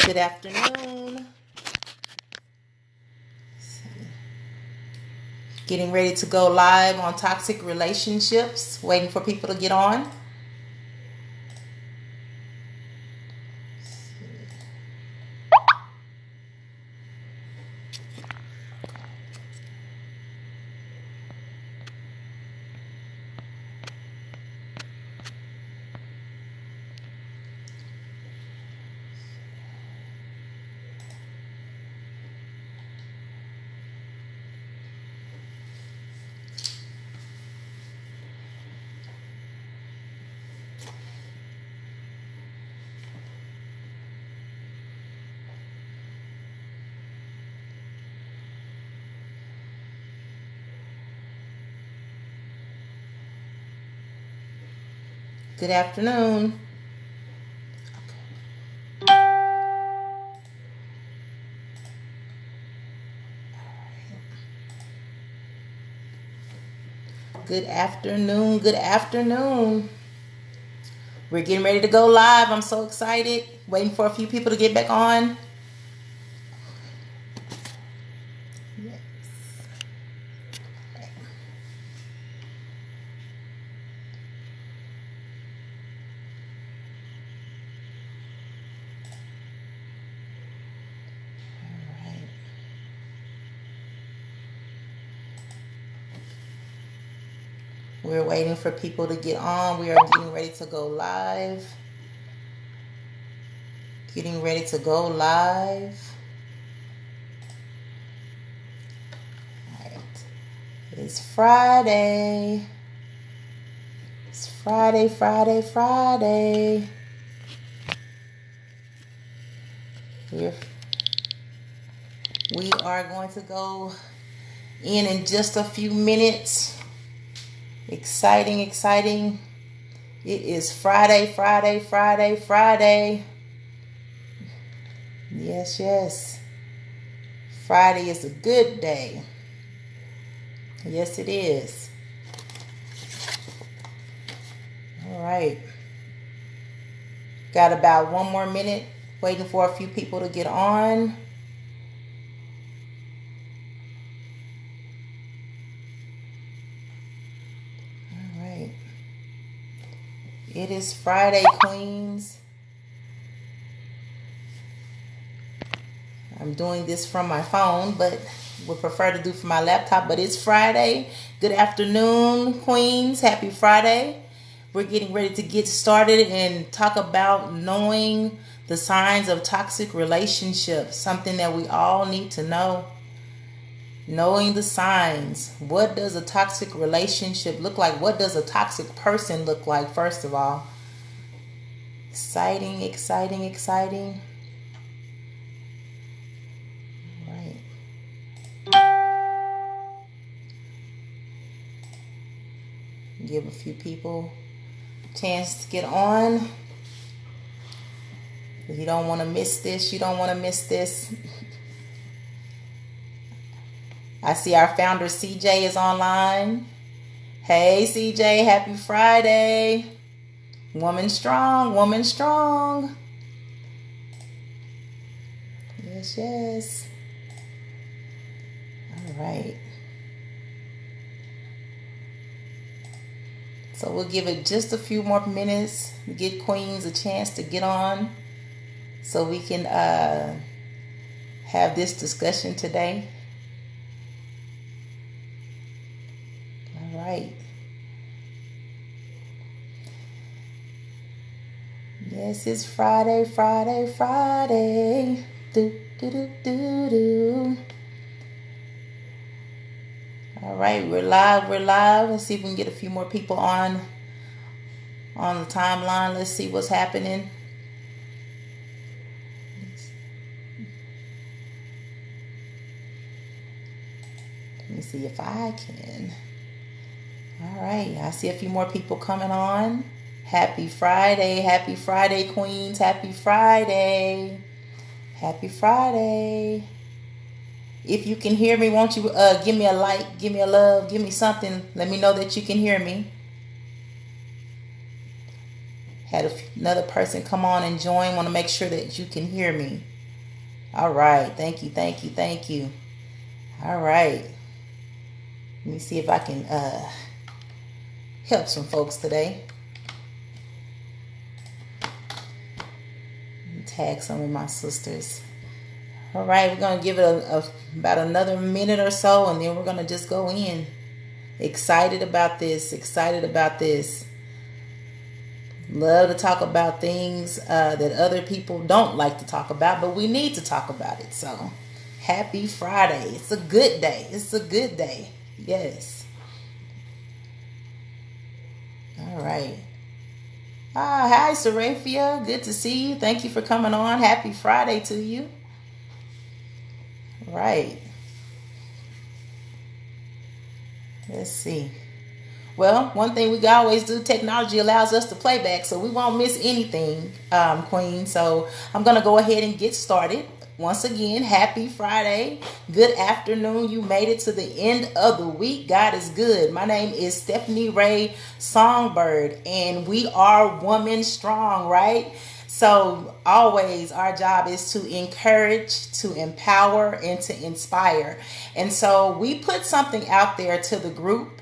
Good afternoon. Getting ready to go live on toxic relationships. Waiting for people to get on. Good afternoon. Good afternoon. Good afternoon. We're getting ready to go live. I'm so excited. Waiting for a few people to get back on. Yes. All right. We're waiting for people to get on. We are getting ready to go live. Getting ready to go live. All right. It's Friday. It's Friday, Friday, Friday. We are going to go in just a few minutes. Exciting, exciting. It is Friday, Friday, Friday, Friday. Yes, yes. Friday is a good day. Yes, it is. All right. Got about 1 more minute. Waiting for a few people to get on. All right. It is Friday, Queens. I'm doing this from my phone, but would prefer to do from my laptop. But it's Friday. Good afternoon, Queens. Happy Friday. We're getting ready to get started and talk about knowing the signs of toxic relationships. Something that we all need to know. Knowing the signs. What does a toxic relationship look like? What does a toxic person look like, first of all? Exciting, exciting, exciting. Give a few people a chance to get on. You don't want to miss this. You don't want to miss this. I see our founder CJ is online. Hey CJ, happy Friday. Woman strong, woman strong. Yes, yes. All right. So we'll give it just a few more minutes to get Queens a chance to get on so we can have this discussion today. All right. Yes, it's Friday, Friday, Friday. Do, do, do, do, do. All right, we're live, we're live. Let's see if we can get a few more people on the timeline. Let's see what's happening. Let me see if I can. All right, I see a few more people coming on. Happy Friday, Queens. Happy Friday. Happy Friday. If you can hear me, won't you give me a like, give me a love, give me something. Let me know that you can hear me. Had another person come on and join. Want to make sure that you can hear me. All right. Thank you. Thank you. Thank you. All right. Let me see if I can help some folks today. Tag some of my sisters. All right, we're going to give it about another minute or so, and then we're going to just go in. Excited about this. Excited about this. Love to talk about things that other people don't like to talk about, but we need to talk about it. So, happy Friday. It's a good day. It's a good day. Yes. All right. Hi, Seraphia. Good to see you. Thank you for coming on. Happy Friday to you. Right. Let's see. Well, one thing we can always do, technology allows us to play back, so we won't miss anything, Queen. So I'm going to go ahead and get started. Once again, happy Friday. Good afternoon. You made it to the end of the week. God is good. My name is Stephanie Ray Songbird, and we are Woman Strong, right? So always our job is to encourage, to empower, and to inspire. And so we put something out there to the group.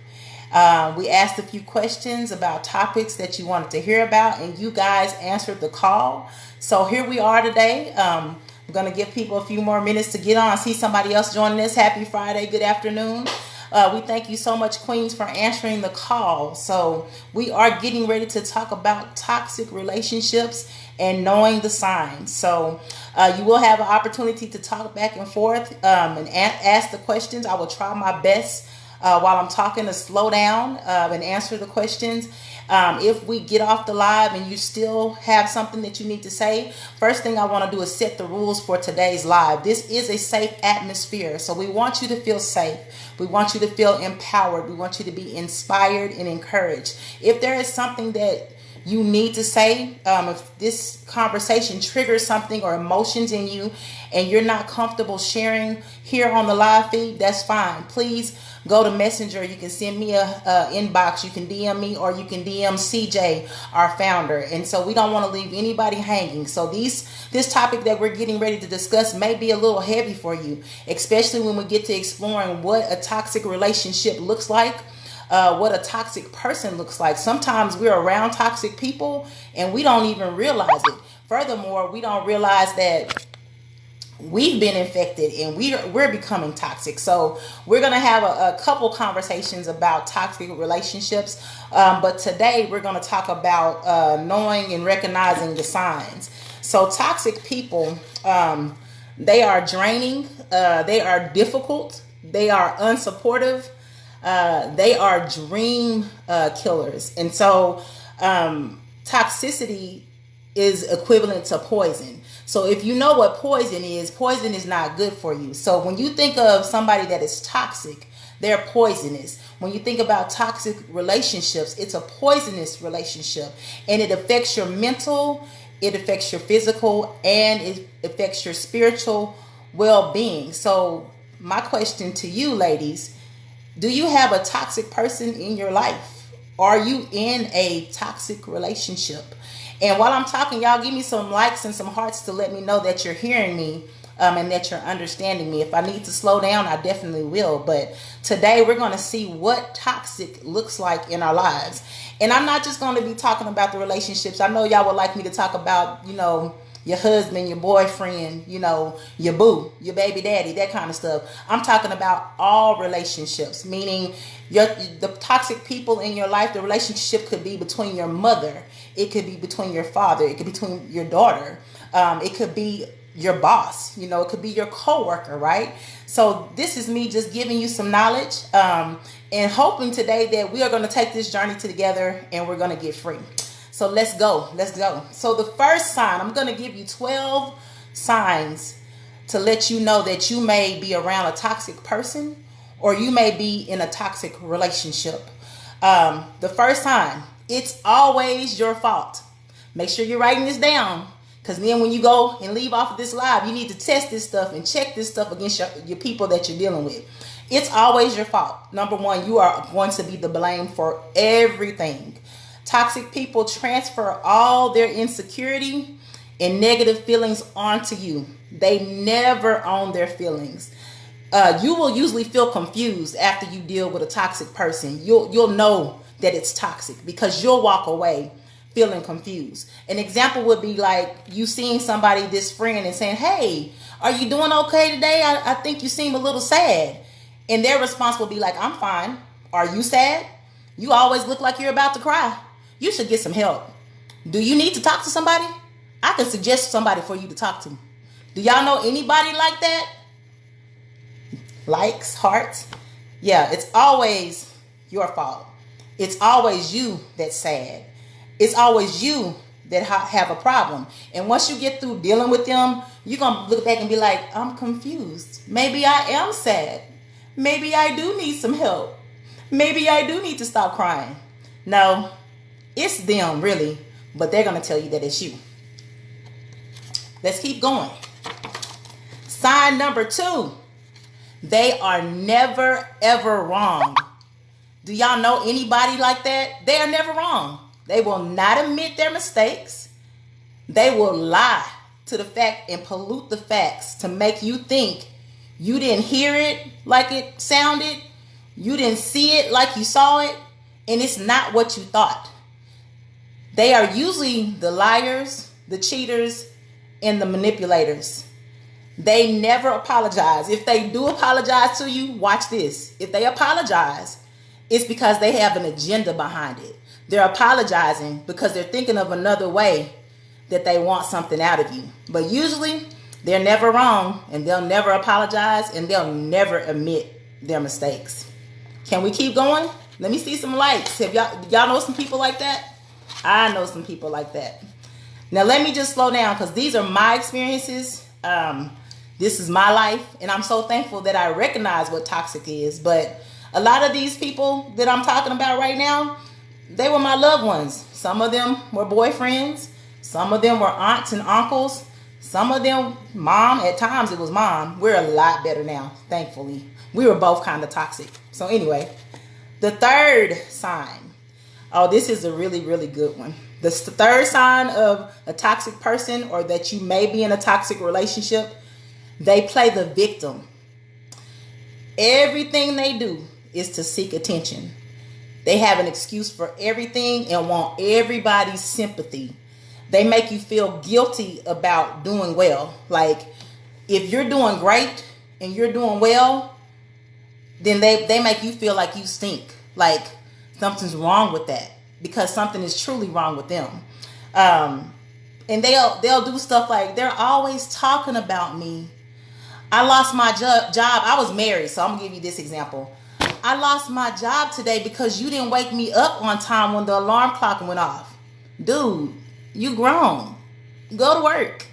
We asked a few questions about topics that you wanted to hear about, and you guys answered the call. So here we are today. I'm going to give people a few more minutes to get on. I see somebody else joining us. Happy Friday. Good afternoon. We thank you so much, Queens, for answering the call. So we are getting ready to talk about toxic relationships and knowing the signs. So you will have an opportunity to talk back and forth and ask the questions. I will try my best while I'm talking to slow down and answer the questions. If we get off the live and you still have something that you need to say, first thing I want to do is set the rules for today's live. This is a safe atmosphere, so we want you to feel safe. We want you to feel empowered. We want you to be inspired and encouraged. If there is something that you need to say, if this conversation triggers something or emotions in you and you're not comfortable sharing here on the live feed, that's fine. Please go to Messenger. You can send me a inbox. You can DM me, or you can DM CJ, our founder. And so we don't want to leave anybody hanging. So this topic that we're getting ready to discuss may be a little heavy for you, especially when we get to exploring what a toxic relationship looks like. What a toxic person looks like. Sometimes we're around toxic people and we don't even realize it. Furthermore, we don't realize that we've been infected and we're becoming toxic. So we're going to have a couple conversations about toxic relationships. But today we're going to talk about knowing and recognizing the signs. So toxic people, they are draining. They are difficult. They are unsupportive. They are dream killers. And so toxicity is equivalent to poison. So if you know what poison is not good for you. So when you think of somebody that is toxic, they're poisonous. When you think about toxic relationships, it's a poisonous relationship, and it affects your mental, it affects your physical, and it affects your spiritual well-being. So my question to you, ladies, do you have a toxic person in your life? Are you in a toxic relationship? And while I'm talking, y'all give me some likes and some hearts to let me know that you're hearing me and that you're understanding me. If I need to slow down, I definitely will. But today we're going to see what toxic looks like in our lives. And I'm not just going to be talking about the relationships. I know y'all would like me to talk about, your husband, your boyfriend, your boo, your baby daddy, that kind of stuff. I'm talking about all relationships, meaning the toxic people in your life. The relationship could be between your mother. It could be between your father. It could be between your daughter. It could be your boss. It could be your coworker, right? So this is me just giving you some knowledge and hoping today that we are going to take this journey together and we're going to get free. So let's go. So the first sign, I'm going to give you 12 signs to let you know that you may be around a toxic person or you may be in a toxic relationship. The first sign, it's always your fault. Make sure you're writing this down, because then when you go and leave off of this live, you need to test this stuff and check this stuff against your people that you're dealing with. It's always your fault. Number one, you are going to be the blame for everything. Toxic people transfer all their insecurity and negative feelings onto you. They never own their feelings. You will usually feel confused after you deal with a toxic person. You'll know that it's toxic because you'll walk away feeling confused. An example would be like you seeing somebody, this friend, and saying, "Hey, are you doing okay today? I think you seem a little sad." And their response will be like, "I'm fine. Are you sad? You always look like you're about to cry. You should get some help. Do you need to talk to somebody? I can suggest somebody for you to talk to." Do y'all know anybody like that? Likes, hearts. Yeah, it's always your fault. It's always you that's sad. It's always you that have a problem. And once you get through dealing with them, you're going to look back and be like, "I'm confused. Maybe I am sad. Maybe I do need some help. Maybe I do need to stop crying." No, it's them really, but they're going to tell you that it's you. Let's keep going. Sign number 2. They are never, ever wrong. Do y'all know anybody like that? They are never wrong. They will not admit their mistakes. They will lie to the fact and pollute the facts to make you think you didn't hear it like it sounded. You didn't see it like you saw it. And it's not what you thought. They are usually the liars, the cheaters, and the manipulators. They never apologize. If they do apologize to you, watch this. If they apologize, it's because they have an agenda behind it. They're apologizing because they're thinking of another way that they want something out of you. But usually, they're never wrong, and they'll never apologize, and they'll never admit their mistakes. Can we keep going? Let me see some likes. Y'all know some people like that? I know some people like that. Now, let me just slow down because these are my experiences. This is my life, and I'm so thankful that I recognize what toxic is. But a lot of these people that I'm talking about right now, they were my loved ones. Some of them were boyfriends. Some of them were aunts and uncles. Some of them, mom. At times, it was mom. We're a lot better now, thankfully. We were both kind of toxic. So anyway, the third sign. Oh, this is a really, really good one. The third sign of a toxic person, or that you may be in a toxic relationship, they play the victim. Everything they do is to seek attention. They have an excuse for everything and want everybody's sympathy. They make you feel guilty about doing well. Like, if you're doing great and you're doing well, then they make you feel like you stink. Like something's wrong with that, because something is truly wrong with them. And they'll do stuff like, they're always talking about me. I lost my job. I was married, so I'm going to give you this example. I lost my job today because you didn't wake me up on time when the alarm clock went off. Dude, you grown. Go to work.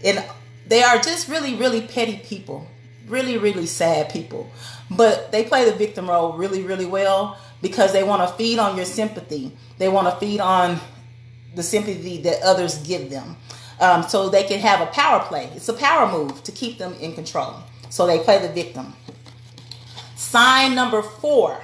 And they are just really, really petty people. Really, really sad people. But they play the victim role really, really well because they want to feed on your sympathy. They want to feed on the sympathy that others give them. So they can have a power play. It's a power move to keep them in control. So they play the victim. Sign number 4.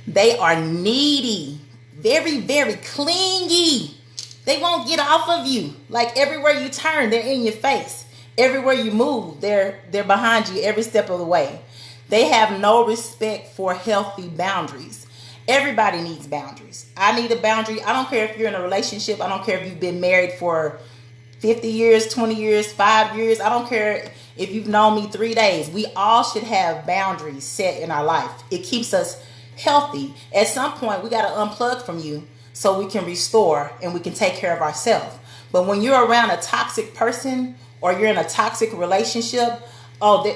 They are needy. Very, very clingy. They won't get off of you. Like everywhere you turn, they're in your face. Everywhere you move, they're behind you every step of the way. They have no respect for healthy boundaries. Everybody needs boundaries. I need a boundary. I don't care if you're in a relationship. I don't care if you've been married for 50 years, 20 years, 5 years. I don't care if you've known me 3 days. We all should have boundaries set in our life. It keeps us healthy. At some point, we got to unplug from you so we can restore and we can take care of ourselves. But when you're around a toxic person or you're in a toxic relationship,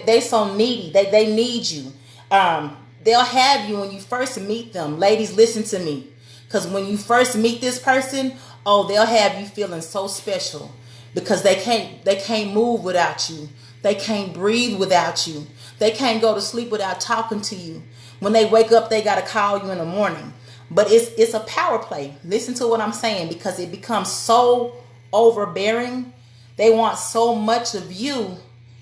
they so needy. They need you. They'll have you when you first meet them. Ladies, listen to me. Because when you first meet this person, they'll have you feeling so special because they can't move without you. They can't breathe without you. They can't go to sleep without talking to you. When they wake up, they got to call you in the morning. But it's a power play. Listen to what I'm saying, because it becomes so overbearing. They want so much of you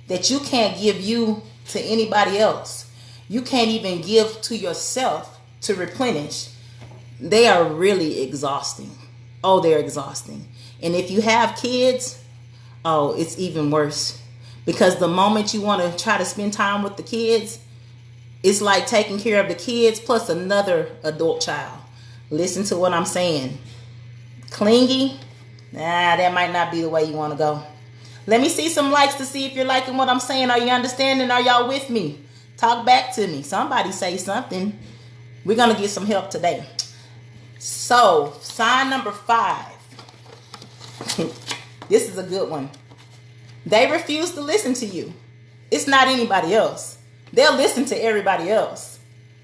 that you can't give you to anybody else. You can't even give to yourself to replenish. They are really exhausting. They're exhausting. And if you have kids, oh, it's even worse. Because the moment you want to try to spend time with the kids, it's like taking care of the kids plus another adult child. Listen to what I'm saying. Clingy, that might not be the way you want to go. Let me see some likes to see if you're liking what I'm saying. Are you understanding? Are y'all with me? Talk back to me. Somebody say something. We're going to get some help today. So, sign number 5. This is a good one. They refuse to listen to you. It's not anybody else. They'll listen to everybody else.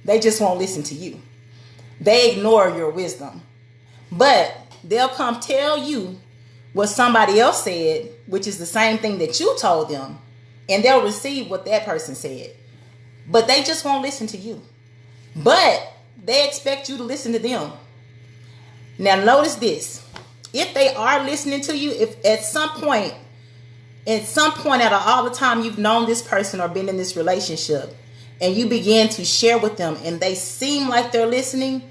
They just won't listen to you. They ignore your wisdom. But they'll come tell you what somebody else said, which is the same thing that you told them. And they'll receive what that person said. But they just won't listen to you. But they expect you to listen to them. Now notice this. If they are listening to you, if at some point out of all the time you've known this person or been in this relationship, and you begin to share with them and they seem like they're listening,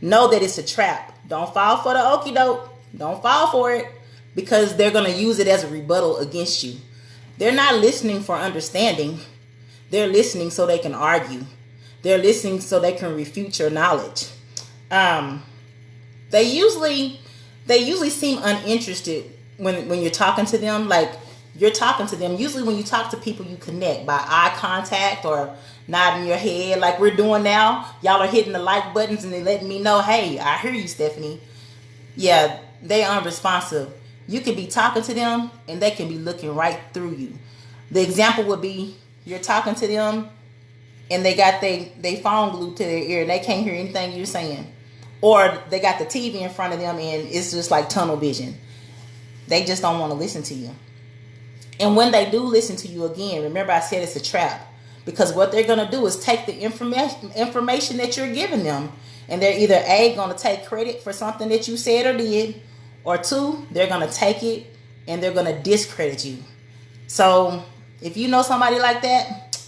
know that it's a trap. Don't fall for the okie doke. Don't fall for it, because they're going to use it as a rebuttal against you. They're not listening for understanding. They're listening so they can argue. They're listening so they can refute your knowledge. They usually seem uninterested when you're talking to them. Like, you're talking to them. Usually when you talk to people, you connect by eye contact or nodding your head like we're doing now. Y'all are hitting the like buttons and they letting me know, hey, I hear you, Stephanie. Yeah, they unresponsive. You could be talking to them and they can be looking right through you. The example would be you're talking to them and they got they phone glued to their ear and they can't hear anything you're saying. Or they got the TV in front of them and it's just like tunnel vision. They just don't want to listen to you. And when they do listen to you again, remember I said it's a trap. Because what they're going to do is take the information that you're giving them. And they're either A, going to take credit for something that you said or did. Or 2, they're going to take it and they're going to discredit you. So if you know somebody like that,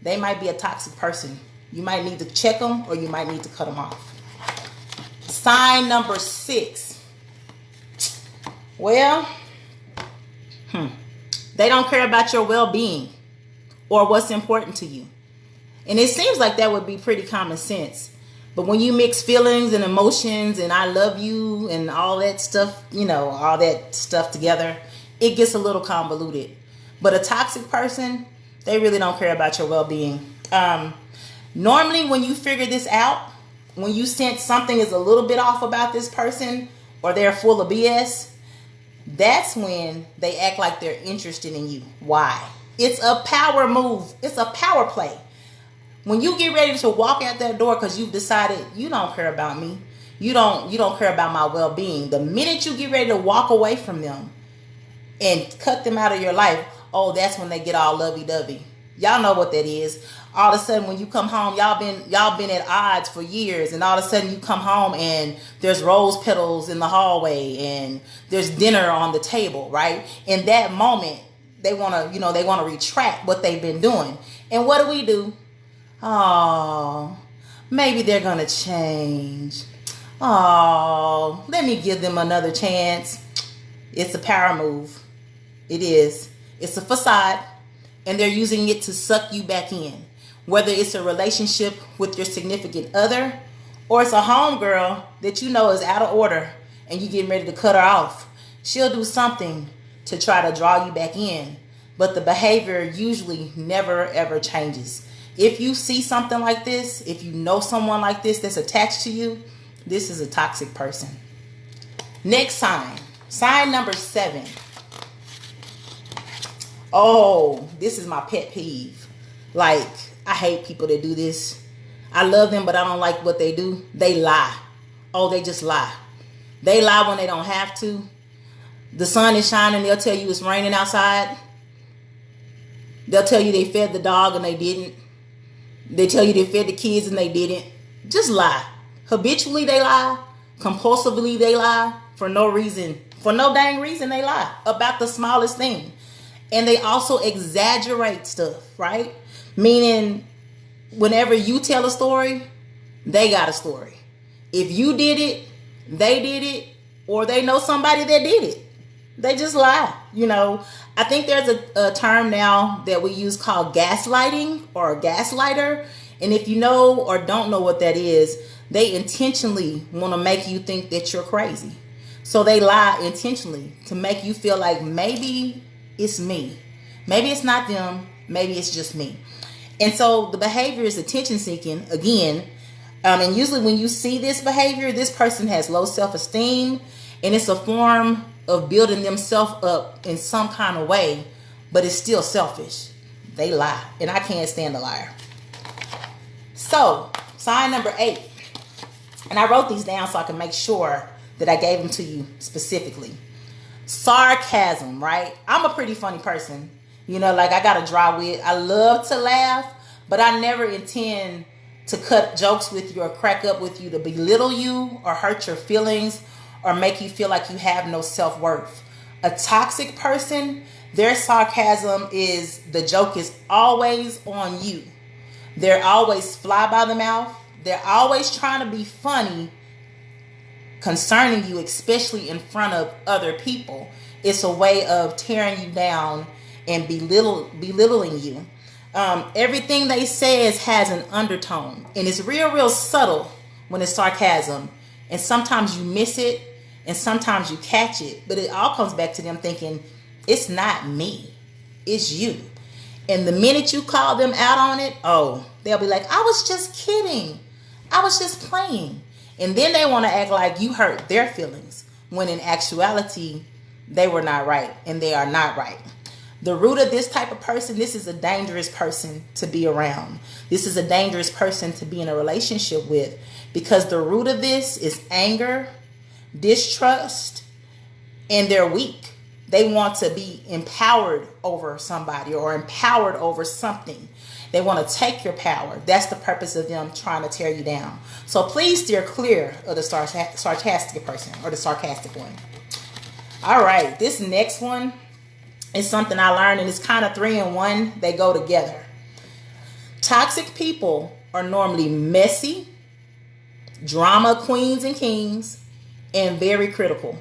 they might be a toxic person. You might need to check them or you might need to cut them off. Sign number 6. Well, they don't care about your well-being or what's important to you. And it seems like that would be pretty common sense. But when you mix feelings and emotions and I love you and all that stuff, all that stuff together, it gets a little convoluted. But a toxic person, they really don't care about your well-being. Normally when you figure this out, when you sense something is a little bit off about this person or they're full of BS, that's when they act like they're interested in you. Why? It's a power move. It's a power play. When you get ready to walk out that door because you've decided you don't care about me, you don't care about my well-being, the minute you get ready to walk away from them and cut them out of your life, oh, that's when they get all lovey-dovey. Y'all know what that is. All of a sudden when you come home, y'all been at odds for years, and all of a sudden you come home and there's rose petals in the hallway and there's dinner on the table, right? In that moment, they want to retract what they've been doing. And what do? Oh, maybe they're going to change. Oh, let me give them another chance. It's a power move. It is. It's a facade, and they're using it to suck you back in. Whether it's a relationship with your significant other or it's a homegirl that you know is out of order and you getting ready to cut her off. She'll do something to try to draw you back in, but the behavior usually never ever changes. If you see something like this, if you know someone like this that's attached to you, this is a toxic person. Next sign. Sign number 7. Oh, this is my pet peeve. Like, I hate people that do this. I love them, but I don't like what they do. They lie. Oh, they just lie. They lie when they don't have to. The sun is shining, they'll tell you it's raining outside. They'll tell you they fed the dog and they didn't. They tell you they fed the kids and they didn't. Just lie. Habitually they lie. Compulsively they lie. For no reason. For no dang reason they lie. About the smallest thing. And they also exaggerate stuff, right? Meaning, whenever you tell a story, they got a story. If you did it, they did it, or they know somebody that did it. They just lie. I think there's a term now that we use called gaslighting or a gaslighter. And if you know or don't know what that is, they intentionally want to make you think that you're crazy. So they lie intentionally to make you feel like maybe it's me. Maybe it's not them. Maybe it's just me. And so the behavior is attention seeking again. And usually when you see this behavior, this person has low self-esteem, and it's a form of building themselves up in some kind of way, but it's still selfish. They lie, and I can't stand a liar. So, sign number 8. And I wrote these down so I can make sure that I gave them to you specifically. Sarcasm, right? I'm a pretty funny person. Like I got a dry wit. I love to laugh, but I never intend to cut jokes with you or crack up with you to belittle you or hurt your feelings or make you feel like you have no self-worth. A toxic person, their sarcasm is the joke is always on you. They're always fly by the mouth. They're always trying to be funny concerning you, especially in front of other people. It's a way of tearing you down and belittling you. Everything they say has an undertone, and it's real subtle when it's sarcasm. And sometimes you miss it, and sometimes you catch it. But it all comes back to them thinking, it's not me, it's you. And the minute you call them out on it, they'll be like, I was just kidding. I was just playing. And then they want to act like you hurt their feelings, when in actuality, they were not right, and they are not right. The root of this type of person, this is a dangerous person to be around. This is a dangerous person to be in a relationship with, because the root of this is anger, distrust, and they're weak. They want to be empowered over somebody or empowered over something. They want to take your power. That's the purpose of them trying to tear you down. So please steer clear of the sarcastic person or the sarcastic one. All right, this next one is something I learned, and it's kind of 3 in 1. They go together. Toxic people are normally messy, drama queens and kings, and very critical.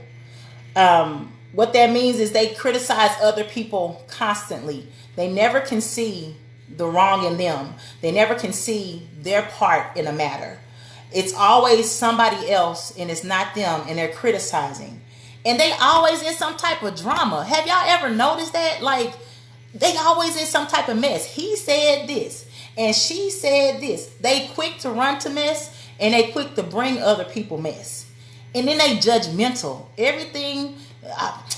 What that means is they criticize other people constantly. They never can see the wrong in them. They never can see their part in a matter. It's always somebody else, and it's not them, and they're criticizing. And they always in some type of drama. Have y'all ever noticed that? Like, they always in some type of mess. He said this, and she said this. They quick to run to mess, and they quick to bring other people mess. And then they judgmental. Everything,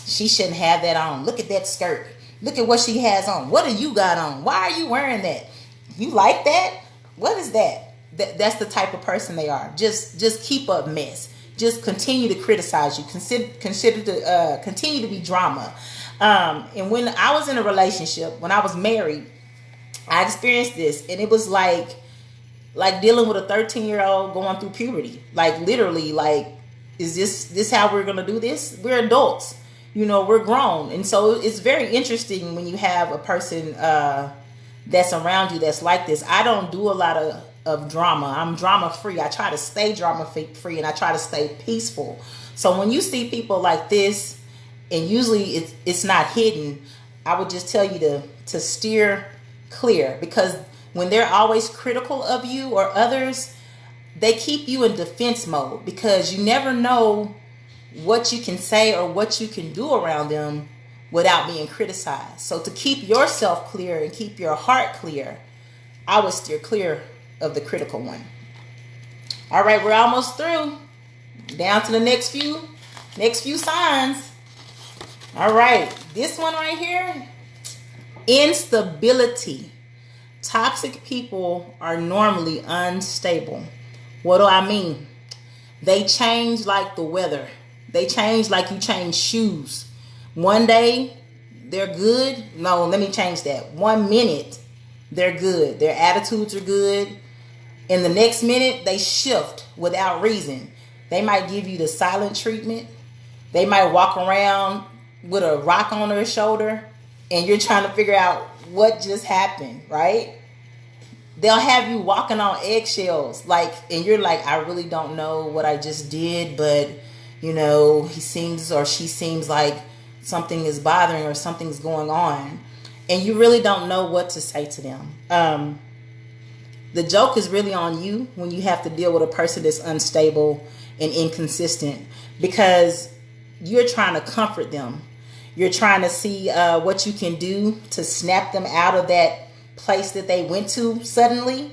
she shouldn't have that on. Look at that skirt. Look at what she has on. What do you got on? Why are you wearing that? You like that? What is that? That's the type of person they are. Just keep up mess. Just continue to criticize you. Continue to be drama. And when I was in a relationship, when I was married, I experienced this, and it was like dealing with a 13-year-old going through puberty. Like literally, like, is this how we're gonna do this? We're adults, we're grown, and so it's very interesting when you have a person that's around you that's like this. I don't do a lot of drama. I'm drama free. I try to stay drama free, and I try to stay peaceful. So when you see people like this, and usually it's not hidden, I would just tell you to steer clear, because when they're always critical of you or others, they keep you in defense mode, because you never know what you can say or what you can do around them without being criticized. So to keep yourself clear and keep your heart clear, I would steer clear of the critical one. All right, we're almost through. Down to the next few signs. All right, this one right here, instability. Toxic people are normally unstable. What do I mean? They change like the weather. They change like you change shoes. One day they're good. No, let me change that. 1 minute they're good. Their attitudes are good. In the next minute, they shift without reason. They might give you the silent treatment. They might walk around with a rock on their shoulder, and you're trying to figure out what just happened, right? They'll have you walking on eggshells, and you're like, I really don't know what I just did, but he seems or she seems like something is bothering or something's going on, and you really don't know what to say to them. The joke is really on you when you have to deal with a person that's unstable and inconsistent, because you're trying to comfort them. You're trying to see what you can do to snap them out of that place that they went to suddenly.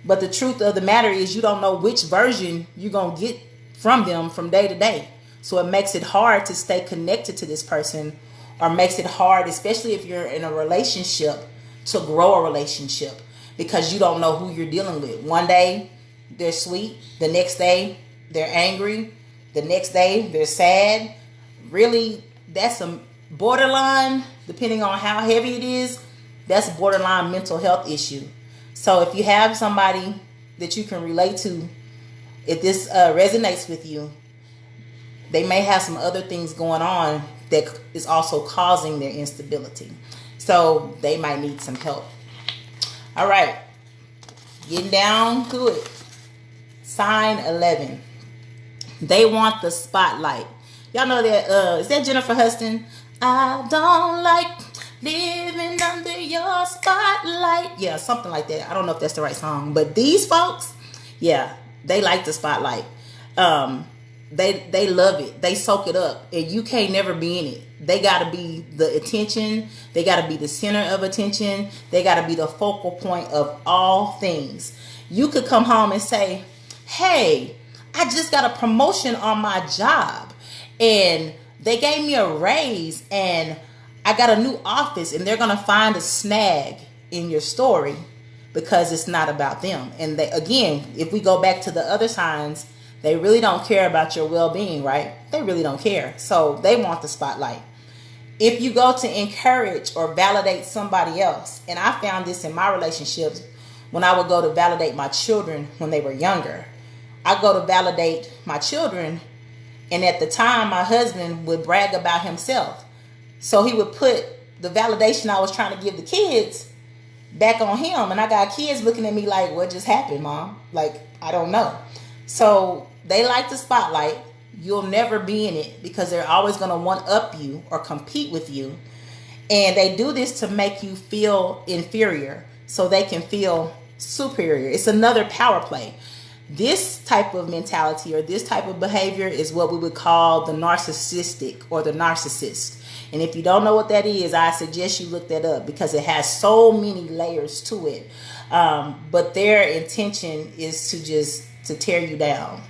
But the truth of the matter is, you don't know which version you're going to get from them from day to day. So it makes it hard to stay connected to this person, or makes it hard, especially if you're in a relationship, to grow a relationship, because you don't know who you're dealing with. One day they're sweet, the next day they're angry, the next day they're sad. Really, that's a borderline, depending on how heavy it is, that's a borderline mental health issue. So if you have somebody that you can relate to, if this resonates with you, they may have some other things going on that is also causing their instability. So they might need some help. All right, getting down to it. Sign 11. They want the spotlight. Y'all know that, is that Jennifer Hudson? I don't like living under your spotlight. Yeah, something like that. I don't know if that's the right song. But these folks, yeah, they like the spotlight. They love it. They soak it up. And you can't never be in it. They got to be the attention. They got to be the center of attention. They got to be the focal point of all things. You could come home and say, hey, I just got a promotion on my job, and they gave me a raise, and I got a new office, and they're going to find a snag in your story because it's not about them. And they, again, if we go back to the other signs, they really don't care about your well-being, right? They really don't care. So they want the spotlight. If you go to encourage or validate somebody else, and I found this in my relationships when I would go to validate my children when they were younger. I go to validate my children, and at the time, my husband would brag about himself. So he would put the validation I was trying to give the kids back on him. And I got kids looking at me like, what just happened, Mom? Like, I don't know. So they like the spotlight. You'll never be in it because they're always going to one up you or compete with you. And they do this to make you feel inferior so they can feel superior. It's another power play. This type of mentality or this type of behavior is what we would call the narcissistic or the narcissist. And if you don't know what that is, I suggest you look that up because it has so many layers to it. But their intention is to tear you down.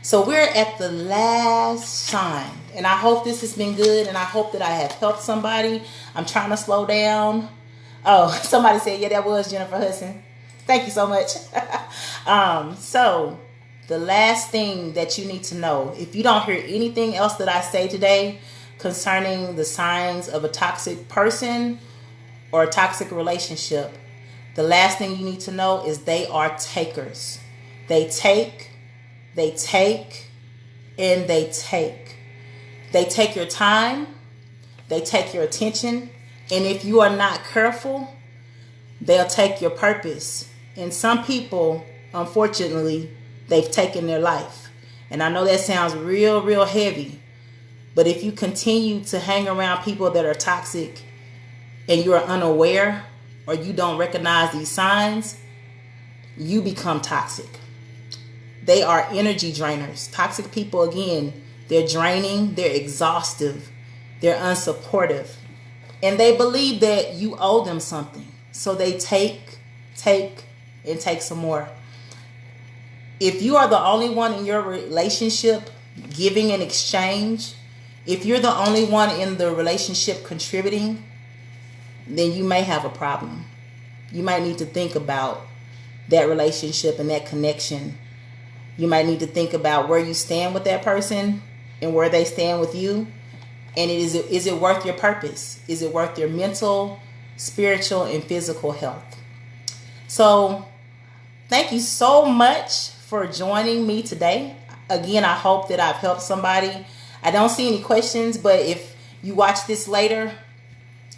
So we're at the last sign, and I hope this has been good, and I hope that I have helped somebody. I'm trying to slow down. Oh, somebody said, yeah, that was Jennifer Hudson. Thank you so much. So the last thing that you need to know, if you don't hear anything else that I say today concerning the signs of a toxic person or a toxic relationship, the last thing you need to know is they are takers. They take, and they take. They take your time. They take your attention. And if you are not careful, they'll take your purpose. And some people, unfortunately, they've taken their life. And I know that sounds real, real heavy. But if you continue to hang around people that are toxic and you're unaware or you don't recognize these signs, you become toxic. They are energy drainers. Toxic people, again, they're draining, they're exhaustive, they're unsupportive. And they believe that you owe them something. So they take, and take some more. If you are the only one in your relationship giving in exchange, if you're the only one in the relationship contributing, then you may have a problem. You might need to think about that relationship and that connection. You might need to think about where you stand with that person and where they stand with you. And is it worth your purpose? Is it worth your mental, spiritual, and physical health? So thank you so much for joining me today. Again, I hope that I've helped somebody. I don't see any questions, but if you watch this later,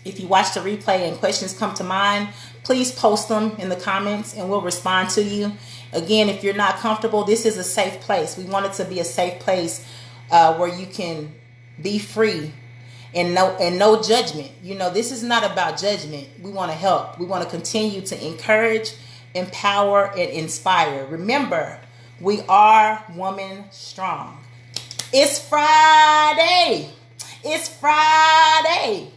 if you watch the replay and questions come to mind, please post them in the comments and we'll respond to you. Again, if you're not comfortable, this is a safe place. We want it to be a safe place where you can be free and no judgment. You know, this is not about judgment. We want to help. We want to continue to encourage, empower, and inspire. Remember, we are woman strong. It's Friday. It's Friday.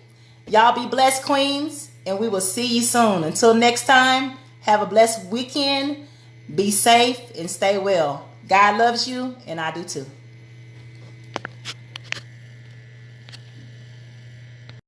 Y'all be blessed, queens, and we will see you soon. Until next time, have a blessed weekend. Be safe and stay well. God loves you, and I do too.